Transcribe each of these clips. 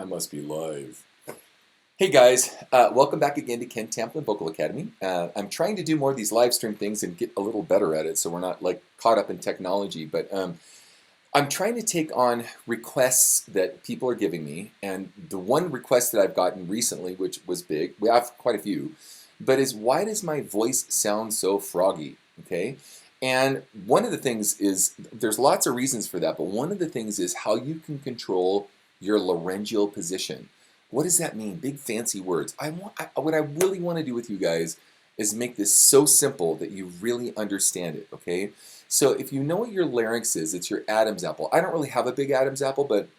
I must be live. Hey guys, welcome back again to Ken Tamplin Vocal Academy. I'm trying to do more of these live stream things and get a little better at it so we're not like caught up in technology, but I'm trying to take on requests that people are giving me, and the one request that I've gotten recently, which was big, we have quite a few, but is why does my voice sound so froggy, okay? And one of the things is, there's lots of reasons for that, but one of the things is how you can control your laryngeal position. What does that mean? Big fancy words. What I really want to do with you guys is make this so simple that you really understand it, okay? So if you know what your larynx is, it's your Adam's apple. I don't really have a big Adam's apple, but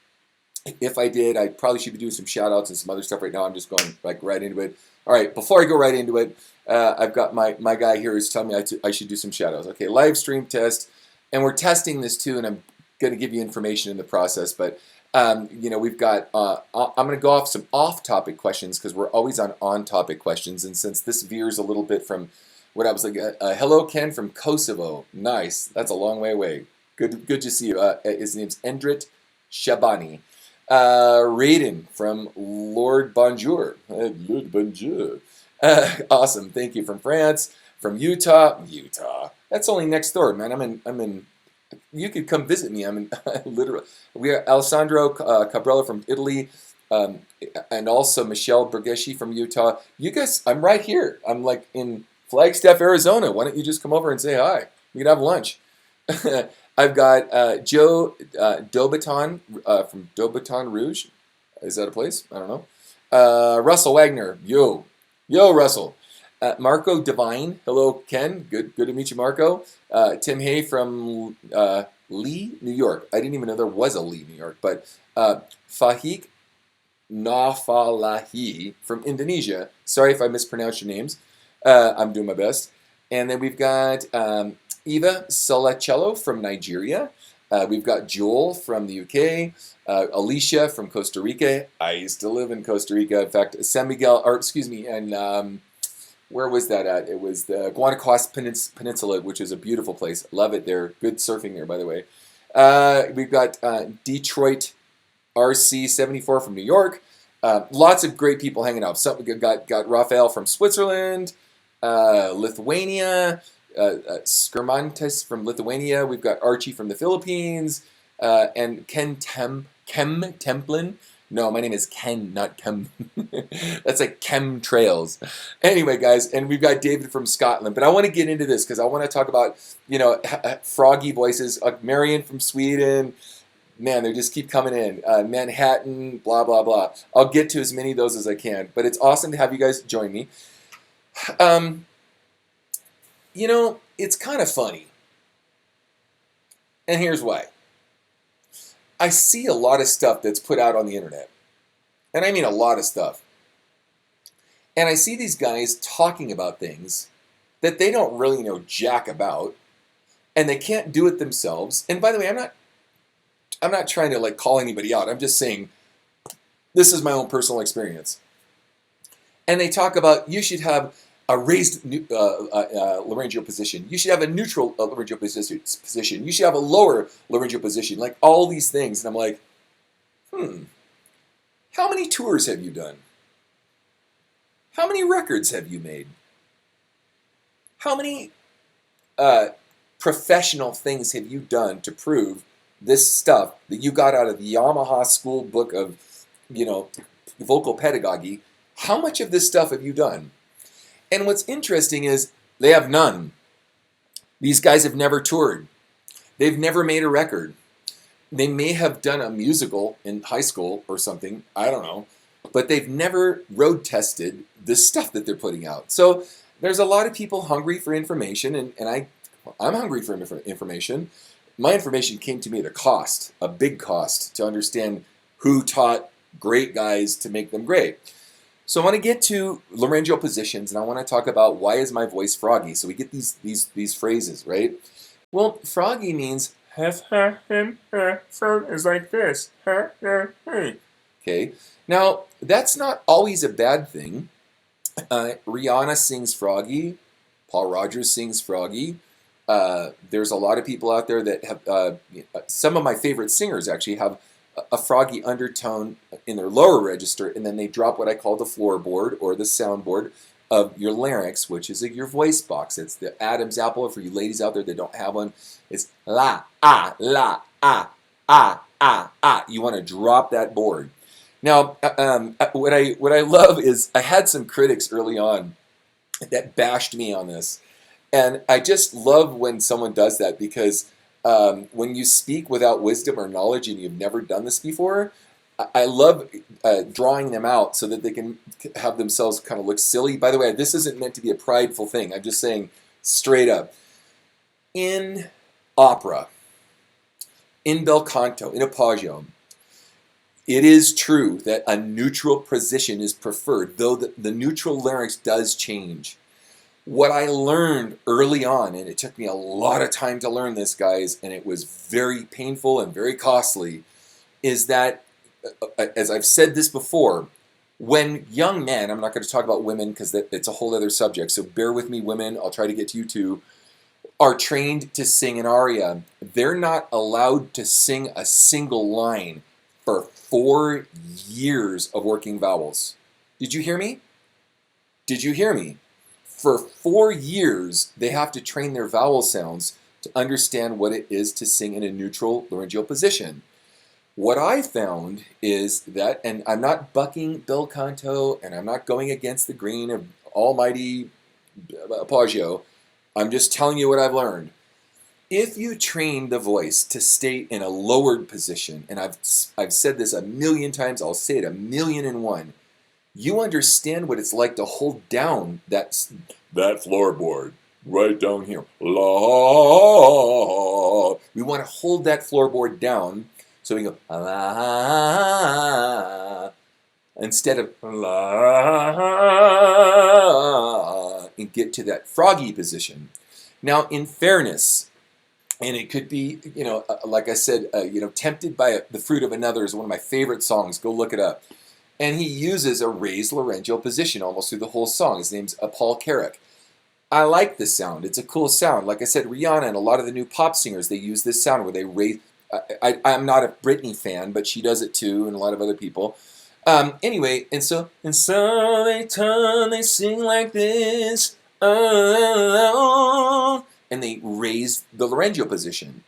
if I did, I probably should be doing some shout outs and some other stuff right now. I'm just going like right into it. All right, before I go right into it, I've got my guy here who's telling me I should do some shout outs. Okay, live stream test, and we're testing this too, and I'm going to give you information in the process, but you know, we've got, I'm going to go off some off-topic questions because we're always on-topic questions, and since this veers a little bit from what I was like, hello Ken from Kosovo, nice, that's a long way away, good to see you. His name's Endrit Shabani. Raiden from Lord Bonjour, Lord Bonjour, awesome, thank you. From France, from Utah, that's only next door, man. I'm in. You could come visit me. I'm in, literally. We are Alessandro Cabrella from Italy, and also Michelle Bergeschi from Utah. You guys, I'm right here. I'm like in Flagstaff, Arizona. Why don't you just come over and say hi? We could have lunch. I've got Joe Dobaton from Dobaton Rouge. Is that a place? I don't know. Russell Wagner. Yo, Russell. Marco Devine, hello Ken, good to meet you, Marco. Tim Hay from Lee, New York. I didn't even know there was a Lee, New York. But Fahik Nafalahi from Indonesia. Sorry if I mispronounced your names. I'm doing my best. And then we've got Eva Solacello from Nigeria. We've got Joel from the UK. Alicia from Costa Rica. I used to live in Costa Rica. In fact, San Miguel, or excuse me, and where was that at? It was the Guanacaste Peninsula, which is a beautiful place. Love it there. Good surfing there, by the way. We've got Detroit RC74 from New York. Lots of great people hanging out. So we got Raphael from Switzerland, Lithuania, Skirmantis from Lithuania. We've got Archie from the Philippines, and Ken Tamplin. No, my name is Ken, not Kem. That's like chemtrails. Anyway, guys, and we've got David from Scotland. But I want to get into this because I want to talk about, you know, froggy voices. Marion from Sweden. Man, they just keep coming in. Manhattan, blah, blah, blah. I'll get to as many of those as I can. But it's awesome to have you guys join me. You know, it's kind of funny. And here's why. I see a lot of stuff that's put out on the internet. And I mean a lot of stuff. And I see these guys talking about things that they don't really know jack about, and they can't do it themselves. And by the way, I'm not trying to like call anybody out. I'm just saying this is my own personal experience. And they talk about you should have a raised laryngeal position. You should have a neutral laryngeal position. You should have a lower laryngeal position. Like all these things. And I'm like, how many tours have you done? How many records have you made? How many professional things have you done to prove this stuff that you got out of the Yamaha school book of, you know, vocal pedagogy? How much of this stuff have you done? And what's interesting is they have none. These guys have never toured. They've never made a record. They may have done a musical in high school or something, I don't know, but they've never road tested this stuff that they're putting out. So there's a lot of people hungry for information, and I'm hungry for information. My information came to me at a cost, a big cost, to understand who taught great guys to make them great. So I want to get to laryngeal positions, and I want to talk about why is my voice froggy. So we get these phrases, right? Well, froggy means is like this. Okay. Now that's not always a bad thing. Rihanna sings froggy. Paul Rogers sings froggy. There's a lot of people out there that have. Some of my favorite singers actually have a froggy undertone in their lower register, and then they drop what I call the floorboard or the soundboard of your larynx, which is your voice box. It's the Adam's apple for you ladies out there that don't have one. It's la, ah, la, ah, ah, ah, ah. You want to drop that board. Now, what I love is I had some critics early on that bashed me on this. And I just love when someone does that because when you speak without wisdom or knowledge and you've never done this before, I love drawing them out so that they can have themselves kind of look silly. By the way, this isn't meant to be a prideful thing. I'm just saying straight up. In opera, in bel canto, in appoggio, it is true that a neutral position is preferred, though the neutral larynx does change. What I learned early on, and it took me a lot of time to learn this, guys, and it was very painful and very costly, is that, as I've said this before, when young men, I'm not going to talk about women because it's a whole other subject, so bear with me, women, I'll try to get to you too, are trained to sing an aria, they're not allowed to sing a single line for 4 years of working vowels. Did you hear me? Did you hear me? For 4 years, they have to train their vowel sounds to understand what it is to sing in a neutral laryngeal position. What I found is that, and I'm not bucking bel canto, and I'm not going against the grain of almighty appoggio, I'm just telling you what I've learned. If you train the voice to stay in a lowered position, and I've said this a million times, I'll say it 1,000,001, you understand what it's like to hold down that floorboard right down here. La. We want to hold that floorboard down so we go la instead of la and get to that froggy position. Now, in fairness, and it could be, like I said, Tempted by the Fruit of Another is one of my favorite songs. Go look it up. And he uses a raised laryngeal position almost through the whole song. His name's Paul Carrick. I like this sound. It's a cool sound. Like I said, Rihanna and a lot of the new pop singers, they use this sound where they raise. I'm not a Britney fan, but she does it too, and a lot of other people. Anyway, and so they sing like this, and they raise the laryngeal position.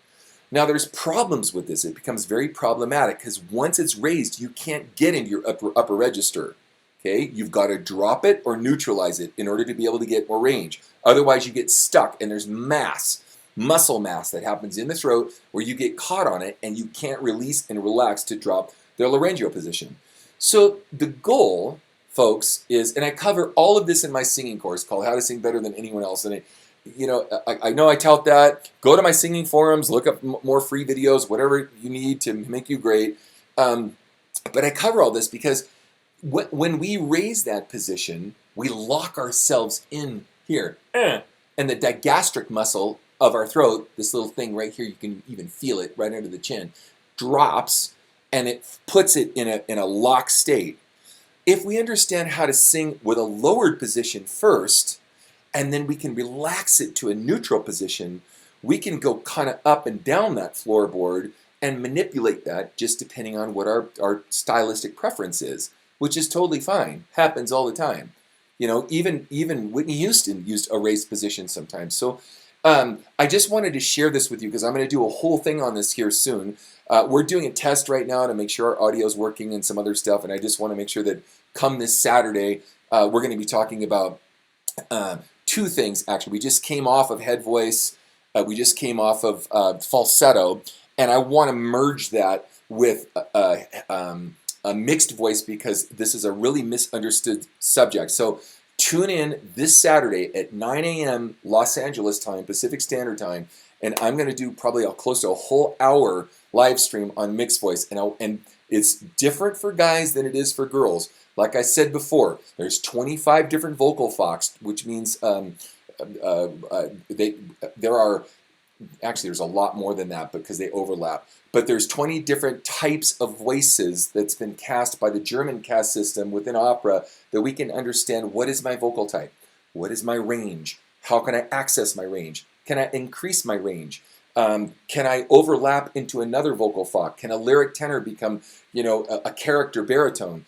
Now, there's problems with this. It becomes very problematic because once it's raised, you can't get into your upper register. Okay, you've got to drop it or neutralize it in order to be able to get more range. Otherwise, you get stuck, and there's muscle mass that happens in the throat where you get caught on it, and you can't release and relax to drop the laryngeal position. So the goal, folks, is, and I cover all of this in my singing course called How to Sing Better Than Anyone Else, and I know I tout that. Go to my singing forums, look up more free videos, whatever you need to make you great. But I cover all this because when we raise that position, we lock ourselves in here. And the digastric muscle of our throat, this little thing right here, you can even feel it right under the chin, drops, and it puts it in a locked state. If we understand how to sing with a lowered position first, and then we can relax it to a neutral position, we can go kind of up and down that floorboard and manipulate that just depending on what our stylistic preference is, which is totally fine. Happens all the time. Even Whitney Houston used a raised position sometimes. So I just wanted to share this with you because I'm going to do a whole thing on this here soon. We're doing a test right now to make sure our audio is working and some other stuff, and I just want to make sure that come this Saturday, we're going to be talking about two things, actually. We just came off of head voice. We just came off of falsetto, and I want to merge that with a mixed voice because this is a really misunderstood subject. So tune in this Saturday at 9 a.m. Los Angeles time, Pacific Standard Time, and I'm going to do probably close to a whole hour live stream on mixed voice, and it's different for guys than it is for girls. Like I said before, there's 25 different vocal fox, which means there are, actually there's a lot more than that because they overlap. But there's 20 different types of voices that's been cast by the German cast system within opera that we can understand what is my vocal type, what is my range, how can I access my range, can I increase my range, Can I overlap into another vocal frock? Can a lyric tenor become, a character baritone?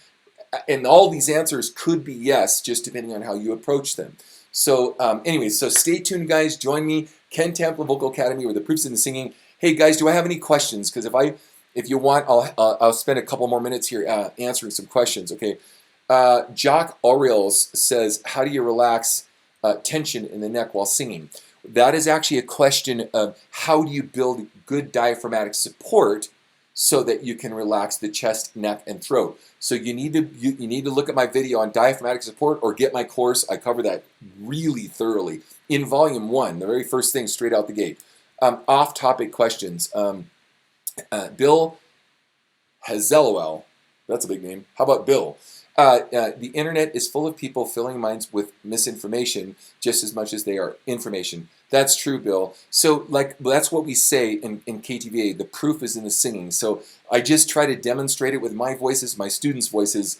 And all these answers could be yes, just depending on how you approach them. So anyways, so stay tuned, guys. Join me, Ken Tamplin Vocal Academy, where the proof's in the singing. Hey, guys, do I have any questions? Because if you want, I'll spend a couple more minutes here answering some questions. Okay. Jock Orioles says, how do you relax tension in the neck while singing? That is actually a question of how do you build good diaphragmatic support so that you can relax the chest, neck, and throat. So you need to look at my video on diaphragmatic support or get my course. I cover that really thoroughly in volume 1, the very first thing straight out the gate. Off-topic questions. Bill Hazelwell, that's a big name. How about Bill? The internet is full of people filling minds with misinformation just as much as they are information. That's true, Bill. So that's what we say in KTVA. The proof is in the singing. So I just try to demonstrate it with my voices, my students' voices,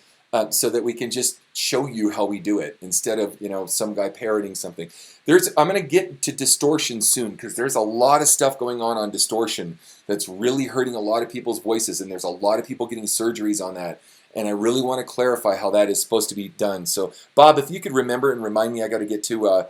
so that we can just show you how we do it instead of some guy parroting something. I'm going to get to distortion soon because there's a lot of stuff going on distortion that's really hurting a lot of people's voices, and there's a lot of people getting surgeries on that. And I really want to clarify how that is supposed to be done. So, Bob, if you could remember and remind me, I got to get to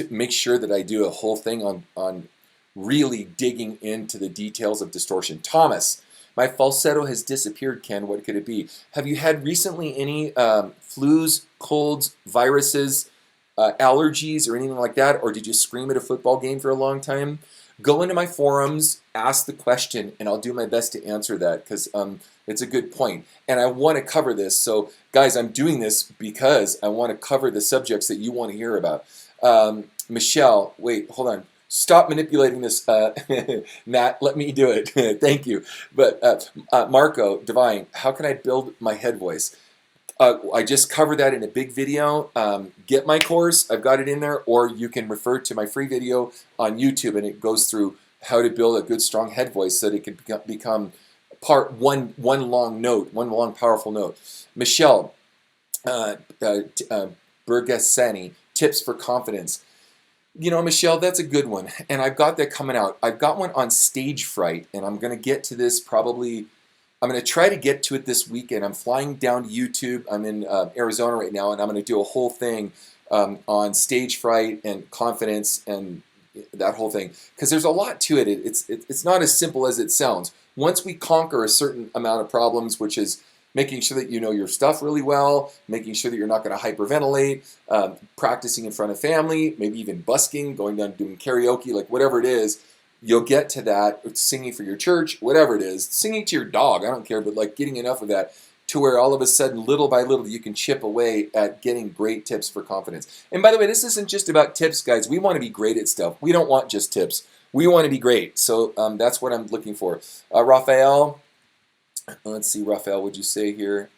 make sure that I do a whole thing on really digging into the details of distortion. Thomas, my falsetto has disappeared, Ken. What could it be? Have you had recently any flus, colds, viruses, allergies, or anything like that? Or did you scream at a football game for a long time? Go into my forums, ask the question, and I'll do my best to answer that because it's a good point. And I want to cover this. So, guys, I'm doing this because I want to cover the subjects that you want to hear about. Michelle, wait, hold on. Stop manipulating this, Nat. Let me do it. Thank you. But Marco, Divine, how can I build my head voice? I just covered that in a big video. Get my course. I've got it in there. Or you can refer to my free video on YouTube, and it goes through how to build a good, strong head voice so that it can become one long note, one long, powerful note. Michelle Bergasani, tips for confidence. Michelle, that's a good one, and I've got that coming out. I've got one on stage fright, and I'm going to get to this probably. I'm going to try to get to it this weekend. I'm flying down to YouTube. I'm in Arizona right now, and I'm going to do a whole thing on stage fright and confidence and that whole thing, because there's a lot to it. It's not as simple as it sounds. Once we conquer a certain amount of problems, which is making sure that you know your stuff really well, making sure that you're not going to hyperventilate, practicing in front of family, maybe even busking, going down doing karaoke, like whatever it is, you'll get to that, singing for your church, whatever it is, singing to your dog, I don't care, but like getting enough of that to where all of a sudden, little by little, you can chip away at getting great tips for confidence. And by the way, this isn't just about tips, guys. We want to be great at stuff. We don't want just tips. We want to be great. So that's what I'm looking for. Raphael, let's see, Raphael, what'd you say here?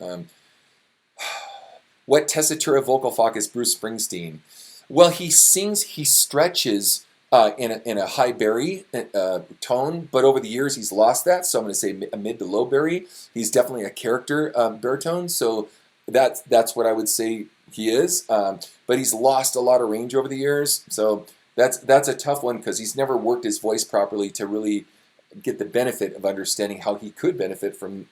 What tessitura vocal frock is Bruce Springsteen? Well, he sings, he stretches in a high bari tone, but over the years he's lost that, so I'm going to say a mid to low bari. He's definitely a character baritone, so that's what I would say he is. But he's lost a lot of range over the years, so that's a tough one because he's never worked his voice properly to really get the benefit of understanding how he could benefit from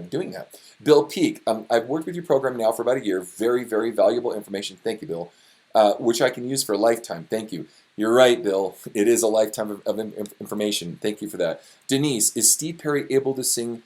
doing that. Bill Peak, I've worked with your program now for about a year. Very, very valuable information. Thank you, Bill. Which I can use for a lifetime. Thank you. You're right, Bill. It is a lifetime of information. Thank you for that. Denise, is Steve Perry able to sing?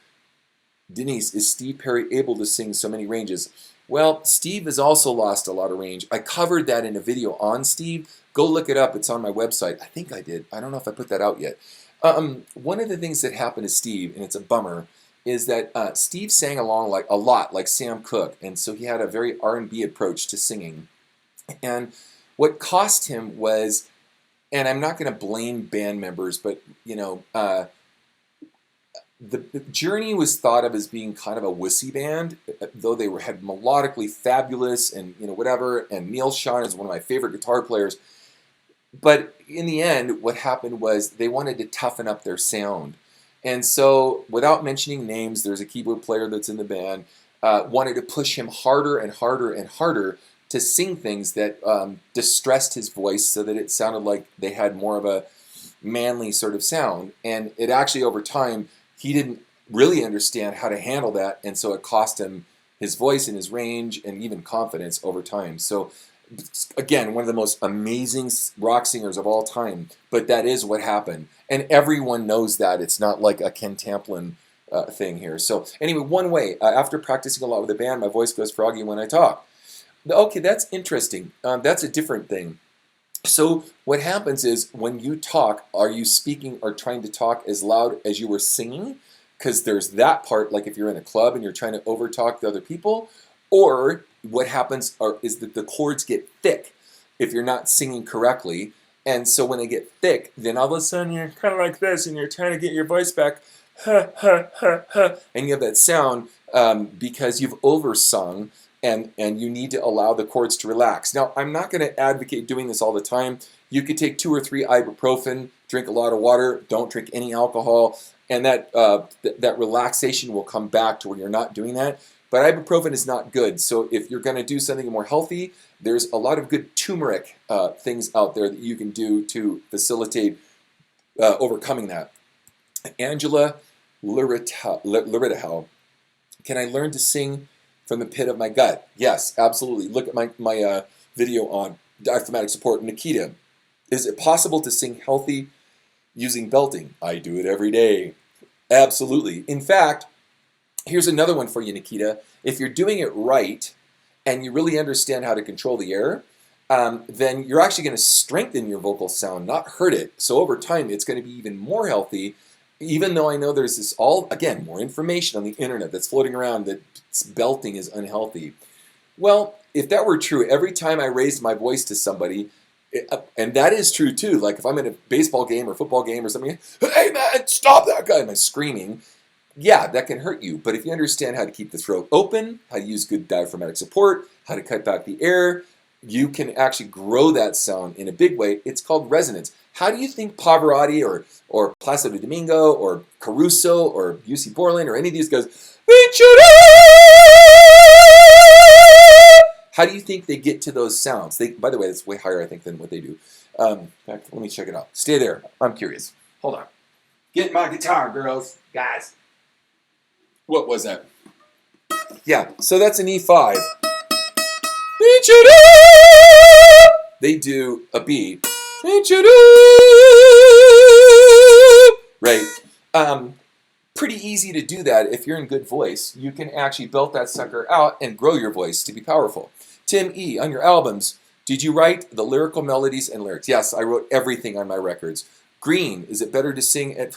Denise, is Steve Perry able to sing so many ranges? Well, Steve has also lost a lot of range. I covered that in a video on Steve. Go look it up. It's on my website. I think I did. I don't know if I put that out yet. One of the things that happened to Steve, and it's a bummer, is that Steve sang along a lot like Sam Cooke, and so he had a very R&B approach to singing. And what cost him was, and I'm not going to blame band members, but the Journey was thought of as being kind of a wussy band, though they had melodically fabulous and whatever. And Neil Schon is one of my favorite guitar players. But in the end, what happened was they wanted to toughen up their sound, and so without mentioning names, there's a keyboard player that's in the band wanted to push him harder and harder and harder to sing things that distressed his voice, so that it sounded like they had more of manly sort of sound. And it actually, over time, he didn't really understand how to handle that, and so it cost him his voice and his range and even confidence over time. So again, one of the most amazing rock singers of all time, but that is what happened. And everyone knows that. It's not like a Ken Tamplin thing here. So anyway, one way, after practicing a lot with the band, my voice goes froggy when I talk. Okay, that's interesting. That's a different thing. So what happens is when you talk, are you speaking or trying to talk as loud as you were singing? Because there's that part, like if you're in a club and you're trying to overtalk the other people, or what happens is that the chords get thick if you're not singing correctly. And so when they get thick, then all of a sudden you're kind of like this and you're trying to get your voice back, and you have that sound because you've oversung. And you need to allow the chords to relax. Now, I'm not going to advocate doing this all the time. You could take 2 or 3 ibuprofen, drink a lot of water, don't drink any alcohol, and that relaxation will come back to where you're not doing that. But ibuprofen is not good. So if you're going to do something more healthy, there's a lot of good turmeric things out there that you can do to facilitate overcoming that. Angela Lirital, can I learn to sing from the pit of my gut? Yes, absolutely. Look at my video on diaphragmatic support. Nikita, is it possible to sing healthy using belting? I do it every day. Absolutely. In fact, here's another one for you, Nikita. If you're doing it right and you really understand how to control the air, then you're actually going to strengthen your vocal sound, not hurt it. So over time, it's going to be even more healthy. Even though I know there's this again, more information on the internet that's floating around that belting is unhealthy. Well, if that were true, every time I raised my voice to somebody, and that is true too, like if I'm in a baseball game or football game or something, hey man, stop that guy, and I'm screaming, yeah, that can hurt you. But if you understand how to keep the throat open, how to use good diaphragmatic support, how to cut back the air, you can actually grow that sound in a big way. It's called resonance. How do you think Pavarotti or Placido Domingo or Caruso or UC Borland or any of these guys, how do you think they get to those sounds? By the way, that's way higher, I think, than what they do. In fact, let me check it out. Stay there. I'm curious. Hold on. Get my guitar, girls, guys. What was that? Yeah, so that's an E5. They do a B. Right. Pretty easy to do that if you're in good voice. You can actually belt that sucker out and grow your voice to be powerful. Tim E, on your albums, did you write the lyrical melodies and lyrics? Yes, I wrote everything on my records. Green, is it better to sing at...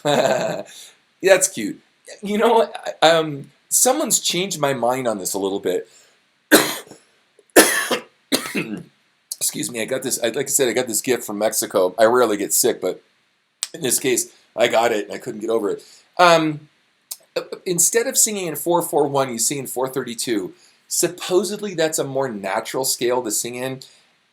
That's cute. You know what? Someone's changed my mind on this a little bit. Excuse me, I got this, like I said, I got this gift from Mexico. I rarely get sick, but in this case, I got it and I couldn't get over it. Instead of singing in 4/4/1, you sing in 4/32. Supposedly that's a more natural scale to sing in.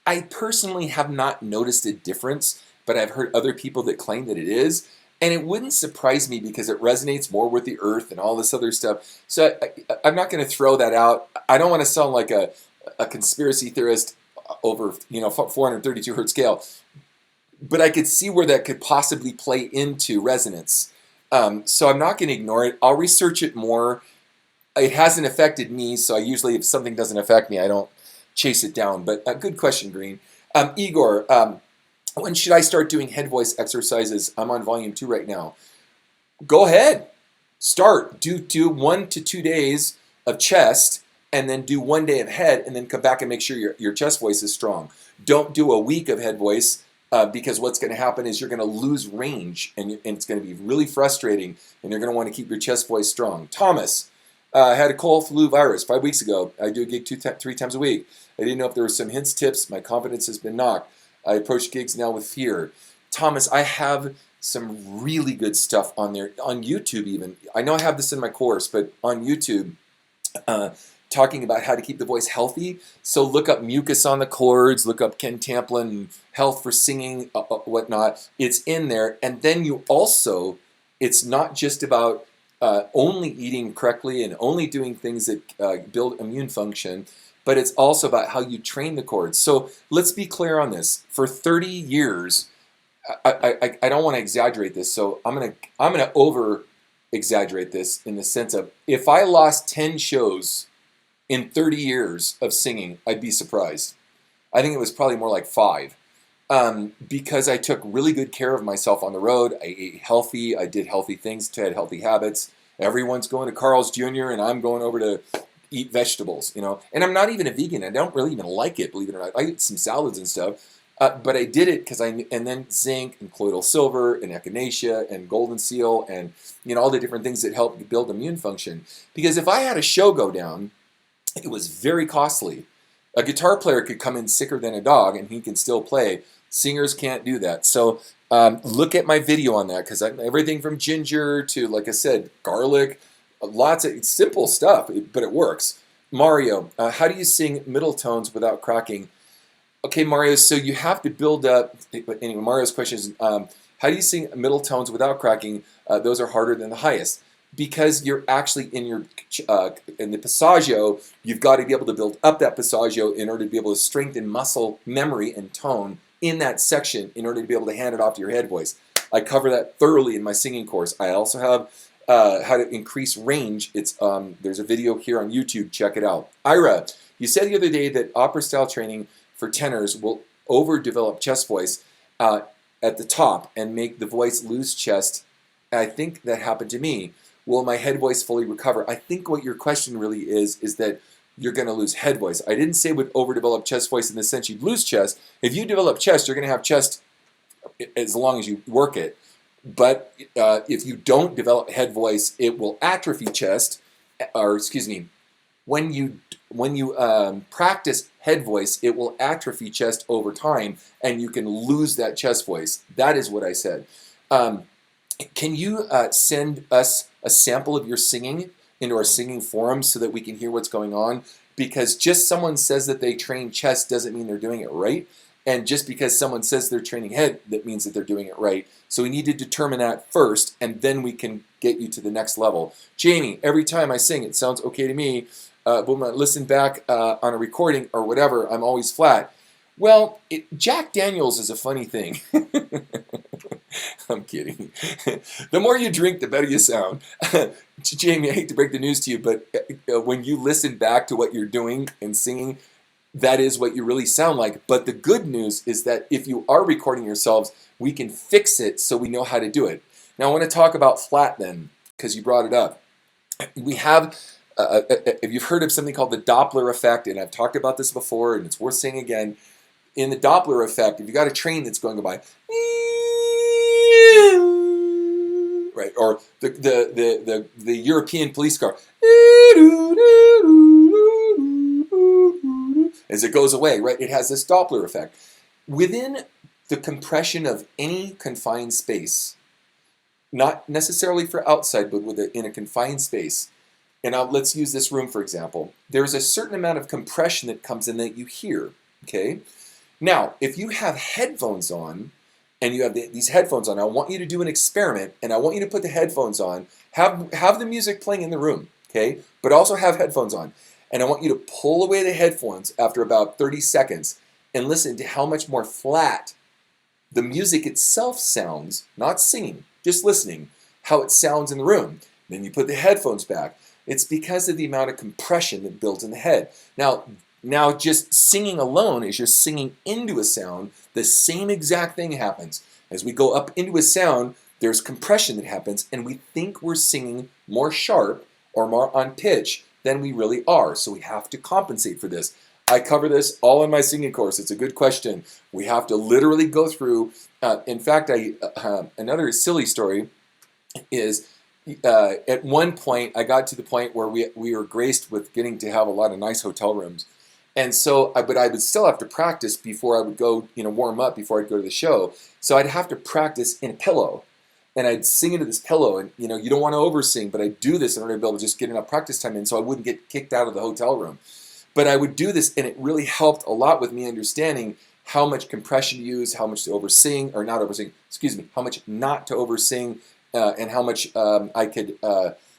I personally have not noticed a difference, but I've heard other people that claim that it is. And it wouldn't surprise me because it resonates more with the earth and all this other stuff. So I'm not going to throw that out. I don't want to sound like a conspiracy theorist over 432 hertz scale. But I could see where that could possibly play into resonance. So I'm not going to ignore it. I'll research it more. It hasn't affected me, so I usually, if something doesn't affect me, I don't chase it down. But good question, Green. Igor, when should I start doing head voice exercises? I'm on volume 2 right now. Go ahead. Start. Do 1 to 2 days of chest, and then do 1 day of head, and then come back and make sure your chest voice is strong. Don't do a week of head voice, because what's going to happen is you're going to lose range, and it's going to be really frustrating, and you're going to want to keep your chest voice strong. Thomas, I had a cold flu virus 5 weeks ago. I do a gig 3 times a week. I didn't know if there were some hints, tips. My confidence has been knocked. I approach gigs now with fear. Thomas, I have some really good stuff on there, on YouTube even. I know I have this in my course, but on YouTube, talking about how to keep the voice healthy. So look up mucus on the chords, look up Ken Tamplin, health for singing, whatnot. It's in there. And then you also, it's not just about only eating correctly and only doing things that build immune function, but it's also about how you train the chords. So let's be clear on this. For 30 years, I don't want to exaggerate this, so I'm gonna over exaggerate this in the sense of if I lost 10 shows in 30 years of singing, I'd be surprised. I think it was probably more like 5. Because I took really good care of myself on the road. I ate healthy. I did healthy things, had healthy habits. Everyone's going to Carl's Jr. and I'm going over to eat vegetables, you know. And I'm not even a vegan. I don't really even like it, believe it or not. I eat some salads and stuff. But I did it because and then zinc and colloidal silver and echinacea and golden seal and, you know, all the different things that help build immune function. Because if I had a show go down, it was very costly. A guitar player could come in sicker than a dog and he can still play. Singers can't do that. So look at my video on that because everything from ginger to, like I said, garlic, lots of simple stuff, but it works. Mario, how do you sing middle tones without cracking? Okay, Mario, so you have to build up. Anyway, Mario's question is, how do you sing middle tones without cracking? Those are harder than the highest. Because you're actually in the passaggio, you've got to be able to build up that passaggio in order to be able to strengthen muscle memory and tone in that section in order to be able to hand it off to your head voice. I cover that thoroughly in my singing course. I also have how to increase range. There's a video here on YouTube. Check it out. Ira, you said the other day that opera style training for tenors will overdevelop chest voice at the top and make the voice lose chest. I think that happened to me. Will my head voice fully recover? I think what your question really is that you're going to lose head voice. I didn't say would overdevelop chest voice in the sense you'd lose chest. If you develop chest, you're going to have chest as long as you work it. But if you don't develop head voice, it will atrophy chest, or excuse me, when you practice head voice, it will atrophy chest over time, and you can lose that chest voice. That is what I said. Can you send us a sample of your singing into our singing forum so that we can hear what's going on? Because just someone says that they train chest doesn't mean they're doing it right. And just because someone says they're training head, that means that they're doing it right. So we need to determine that first, and then we can get you to the next level. Jamie, every time I sing, it sounds okay to me. But when I listen back on a recording or whatever, I'm always flat. Well, Jack Daniels is a funny thing. I'm kidding. The more you drink, the better you sound. Jamie, I hate to break the news to you, but when you listen back to what you're doing and singing, that is what you really sound like. But the good news is that if you are recording yourselves, we can fix it so we know how to do it. Now I want to talk about flat then, because you brought it up. We have, if you've heard of something called the Doppler Effect, and I've talked about this before, and it's worth saying again, in the Doppler Effect, if you got a train that's going by, right, or the European police car, as it goes away, right, it has this Doppler effect. Within the compression of any confined space, not necessarily for outside, but in a confined space, and now let's use this room for example, there's a certain amount of compression that comes in that you hear, okay? Now, if you have headphones on, and you have these headphones on, I want you to do an experiment, and I want you to put the headphones on, have the music playing in the room, okay? But also have headphones on. And I want you to pull away the headphones after about 30 seconds and listen to how much more flat the music itself sounds, not singing, just listening, how it sounds in the room. Then you put the headphones back. It's because of the amount of compression that builds in the head. Now just singing alone, as you're singing into a sound, the same exact thing happens. As we go up into a sound, there's compression that happens, and we think we're singing more sharp or more on pitch than we really are. So we have to compensate for this. I cover this all in my singing course. It's a good question. We have to literally go through. In fact, another silly story is at one point I got to the point where we were graced with getting to have a lot of nice hotel rooms. And so, but I would still have to practice before I would go, warm up before I'd go to the show. So I'd have to practice in a pillow. And I'd sing into this pillow, and you don't want to oversing, but I'd do this in order to be able to just get enough practice time in so I wouldn't get kicked out of the hotel room. But I would do this, and it really helped a lot with me understanding how much compression to use, how much to oversing, or not oversing, excuse me, how much not to oversing, and how much I could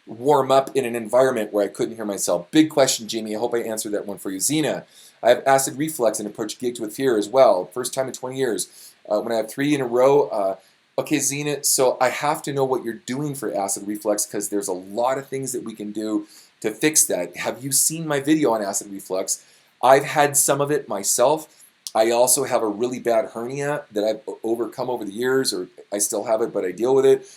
warm up in an environment where I couldn't hear myself? Big question, Jamie. I hope I answered that one for you. Zena, I have acid reflux and approach gigs with fear as well. First time in 20 years. When I have 3 in a row, okay, Zena, so I have to know what you're doing for acid reflux because there's a lot of things that we can do to fix that. Have you seen my video on acid reflux? I've had some of it myself. I also have a really bad hernia that I've overcome over the years, or I still have it, but I deal with it.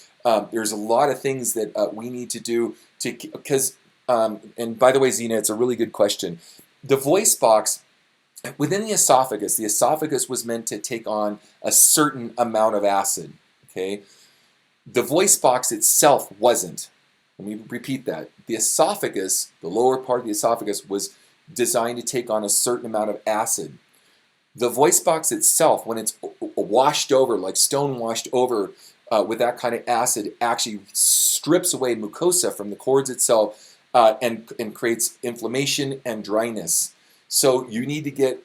There's a lot of things that we need to do because, and by the way, Zena, it's a really good question. The voice box, within the esophagus was meant to take on a certain amount of acid, okay? The voice box itself wasn't. Let me repeat that. The esophagus, the lower part of the esophagus, was designed to take on a certain amount of acid. The voice box itself, when it's washed over, like stone washed over with that kind of acid, actually strips away mucosa from the cords itself and creates inflammation and dryness. So you need to get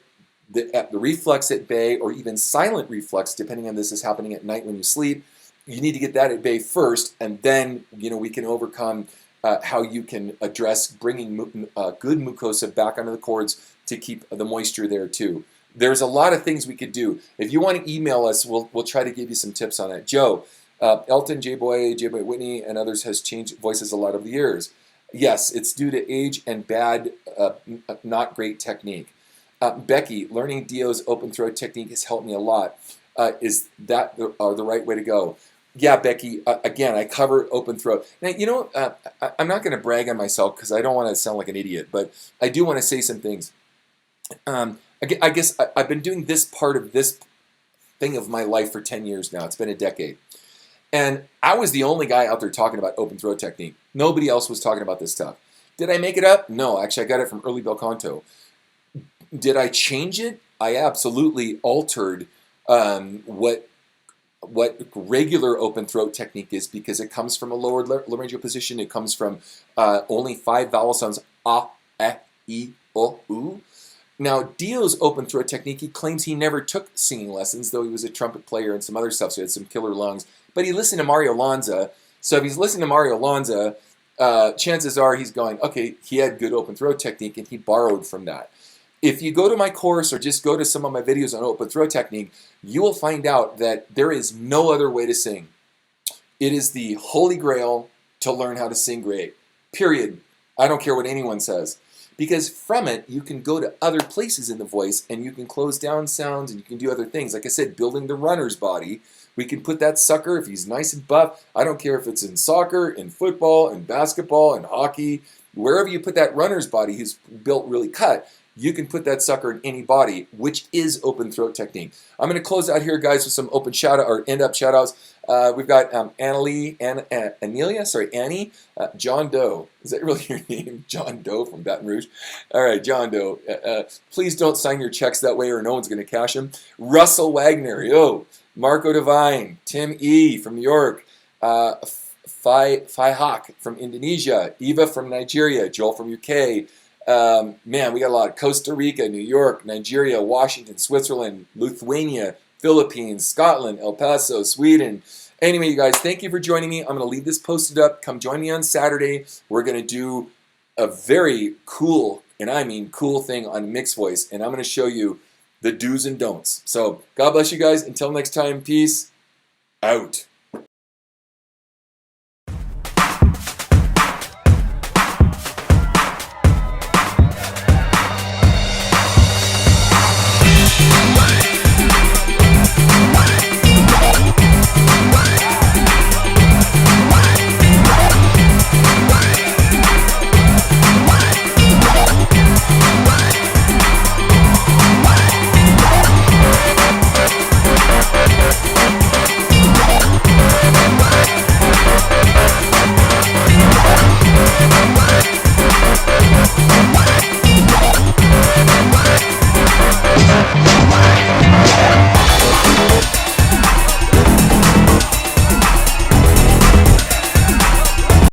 the reflux at bay, or even silent reflux, depending on this is happening at night when you sleep. You need to get that at bay first, and then we can overcome how you can address bringing good mucosa back onto the cords to keep the moisture there too. There's a lot of things we could do. If you want to email us, we'll try to give you some tips on it. Joe, Elton, J-Boy Whitney, and others has changed voices a lot over the years. Yes, it's due to age and bad, not great technique. Becky, learning Dio's open throat technique has helped me a lot. Is that the right way to go? Yeah, Becky, again, I cover open throat. Now, I'm not going to brag on myself because I don't want to sound like an idiot, but I do want to say some things. I guess I've been doing this part of this thing of my life for 10 years now. It's been a decade. And I was the only guy out there talking about open throat technique. Nobody else was talking about this stuff. Did I make it up? No, actually I got it from early bel canto. Did I change it? I absolutely altered what regular open throat technique is, because it comes from a lowered laryngeal position. It comes from only 5 vowel sounds, ah, eh, e, o, u. Now, Dio's open throat technique, he claims he never took singing lessons, though he was a trumpet player and some other stuff, so he had some killer lungs. But he listened to Mario Lanza, so if he's listening to Mario Lanza, chances are he's going, okay, he had good open throat technique and he borrowed from that. If you go to my course or just go to some of my videos on open throat technique, you will find out that there is no other way to sing. It is the holy grail to learn how to sing great, period. I don't care what anyone says. Because from it, you can go to other places in the voice and you can close down sounds and you can do other things. Like I said, building the runner's body. We can put that sucker, if he's nice and buff, I don't care if it's in soccer, in football, in basketball, in hockey, wherever you put that runner's body who's built really cut, you can put that sucker in any body, which is open throat technique. I'm going to close out here, guys, with some open shout out or end up shout outs. We've got Annie, John Doe. Is that really your name? John Doe from Baton Rouge? All right, John Doe. Please don't sign your checks that way or no one's going to cash them. Russell Wagner, yo. Marco Devine, Tim E. from New York, Fai Hawk from Indonesia, Eva from Nigeria, Joel from UK. Man, we got a lot. Costa Rica, New York, Nigeria, Washington, Switzerland, Lithuania, Philippines, Scotland, El Paso, Sweden. Anyway, you guys, thank you for joining me. I'm going to leave this posted up. Come join me on Saturday. We're going to do a very cool, and I mean cool thing on mixed voice, and I'm going to show you the do's and don'ts. So God bless you guys. Until next time, peace out.